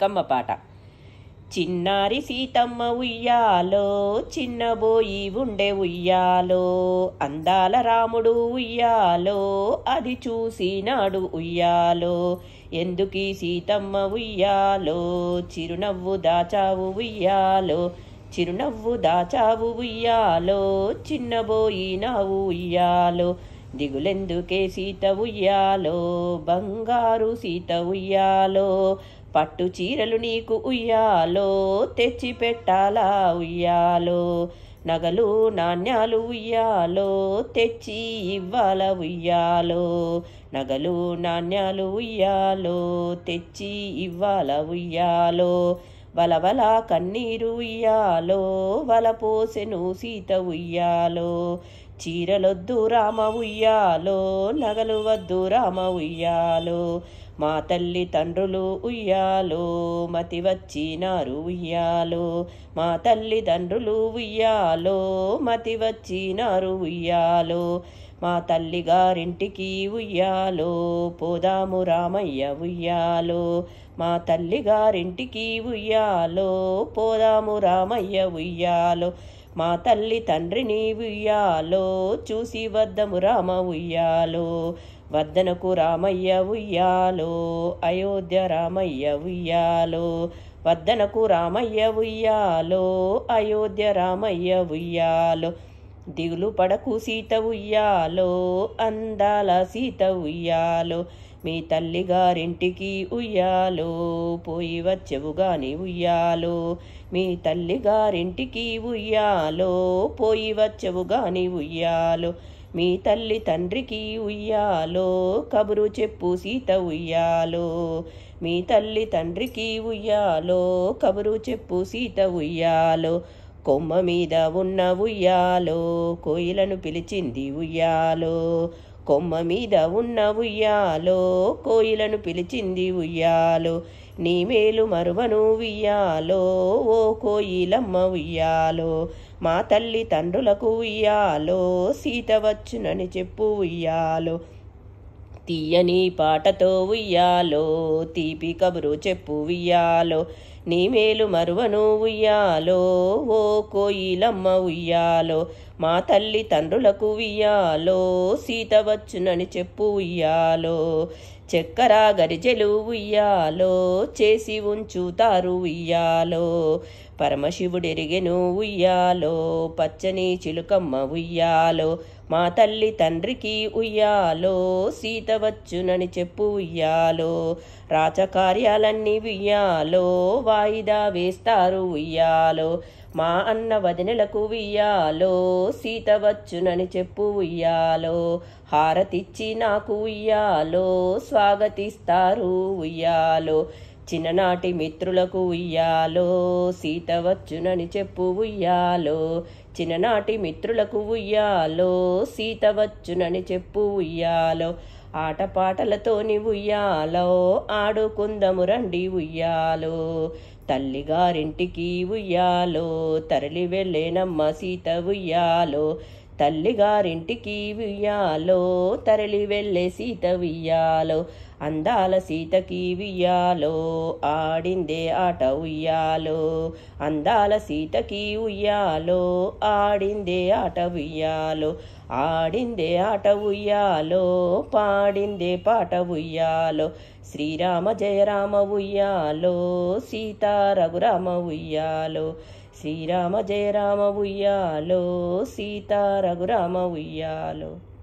కమ్మపాట. చిన్నారి సీతమ్మ ఉయ్యాలో, చిన్నబోయి ఉండే ఉయ్యాలో, అందాల రాముడు ఉయ్యాలో, అది చూసినాడు ఉయ్యాలో. ఎందుకీ సీతమ్మ ఉయ్యాలో, చిరునవ్వు దాచావు ఉయ్యాలో, చిరునవ్వు దాచావు ఉయ్యాలో, చిన్నబోయినావు ఉయ్యాలో. దిగులెందుకే సీత ఉయ్యాలో, బంగారు సీత ఉయ్యాలో, పట్టు చీరలు నీకు ఉయ్యాలో, తెచ్చి పెట్టాలా ఉయ్యాలో. నగలు నాణ్యాలు ఉయ్యాలో, తెచ్చి ఇవ్వాల ఉయ్యాలో. నగలు నాణ్యాలు ఉయ్యాలో, తెచ్చి ఇవ్వాల ఉయ్యాలో. వలవల కన్నీరు ఉయ్యాలో, వలపోసెను సీత ఉయ్యాలో. చీరలొద్దు రామ ఉయ్యాలో, నగలు వద్దు రామ ఉయ్యాలో. మా తల్లి తండ్రులు ఉయ్యాలో, మతి వచ్చినారు ఉయ్యాలో. మా తల్లి తండ్రులు ఉయ్యాలో, మతి వచ్చినారు ఉయ్యాలో. మా తల్లి గారింటికి ఉయ్యాలో, పోదాము రామయ్య ఉయ్యాలో. మా తల్లి గారింటికి ఉయ్యాలో, పోదాము రామయ్య ఉయ్యాలో. మా తల్లి తండ్రిని ఉయ్యాలో, చూసి వద్దము రామ ఉయ్యాలో. వద్దనకు రామయ్య ఉయ్యాలో, అయోధ్య రామయ్య ఉయ్యాలో. వద్దనకు రామయ్య ఉయ్యాలో, అయోధ్య రామయ్య ఉయ్యాలో. దిగులు పడకు సీత ఉయ్యాలో, అందాల సీత ఉయ్యాలో. మీ తల్లి గారింటికి ఉయ్యాలో, పోయి వచ్చెవు గాని ఉయ్యాలో. మీ తల్లి గారింటికి ఉయ్యాలో, పోయి వచ్చెవు గాని ఉయ్యాలో. మీ తల్లి తండ్రికి ఉయ్యాలో, కబురు చెప్పు సీత ఉయ్యాలో. మీ తల్లి తండ్రికి ఉయ్యాలో, కబురు చెప్పు సీత ఉయ్యాలో. కొమ్మ మీద ఉన్న ఉయ్యాలో, కోయిలను పిలిచింది ఉయ్యాలో. కొమ్మ మీద ఉన్న ఉయ్యాలో, కోయిలను పిలిచింది ఉయ్యాలో. నీ మేలు మరువను ఉయ్యాలో, ఓ కోయిలమ్మ ఉయ్యాలో. మా తల్లి తండ్రులకు ఉయ్యాలో, సీత వచ్చునని చెప్పు ఉయ్యాలో. తీయని పాటతో ఉయ్యాలో, తీపి కబురు చెప్పు ఉయ్యాలో. నీ మేలు మరువను ఉయ్యాలో, ఓ కోయిలమ్మ ఉయ్యాలో. మా తల్లి తండ్రులకు ఉయ్యాలో, సీత వచ్చునని చెప్పు ఉయ్యాలో. చక్కెర గరిజెలు ఉయ్యాలో, చేసి ఉంచుతారు ఉయ్యాలో. పరమశివుడెరిగెను ఉయ్యాలో, పచ్చని చిలుకమ్మ ఉయ్యాలో. మా తల్లి తండ్రికి ఉయ్యాలో, సీత వచ్చునని చెప్పు ఉయ్యాలో. రాజకార్యాలన్నీ ఉయ్యాలో, వాయిదా వేస్తారు ఉయ్యాలో. మా అన్న వదినలకు ఉయ్యాలో, సీత వచ్చునని చెప్పు ఉయ్యాలో. హారతిచ్చి నాకు ఉయ్యాలో, స్వాగతిస్తారు ఉయ్యాలో. చిన్ననాటి మిత్రులకు ఉయ్యాలో, సీత వచ్చునని చెప్పు ఉయ్యాలో. చిన్ననాటి మిత్రులకు ఉయ్యాలో, సీత వచ్చునని చెప్పు ఉయ్యాలో. ఆటపాటలతోని ఉయ్యాలో, ఆడుకుందము రండి ఉయ్యాలో. తల్లిగారింటికి ఉయ్యాలో, తరలి వెళ్ళేనమ్మ సీత ఉయ్యాలో. తల్లిగారింటికి ఉయ్యాలో, తరలి వెళ్ళే సీత ఉయ్యాలో. అందాల సీతకి ఉయ్యాలో, ఆడిందే ఆట ఉయ్యాలో. అందాల సీతకి ఉయ్యాలో, ఆడిందే ఆట ఉయ్యాలో. ఆడిందే ఆట ఉయ్యాలో, పాడిందే పాట ఉయ్యాలో. శ్రీరామ జయ రామ ఉయ్యాలో, సీతా రఘురామ ఉయ్యాలో. శ్రీరామ జయ రామ ఉయ్యాలో, సీతా రఘురామ ఉయ్యాలో.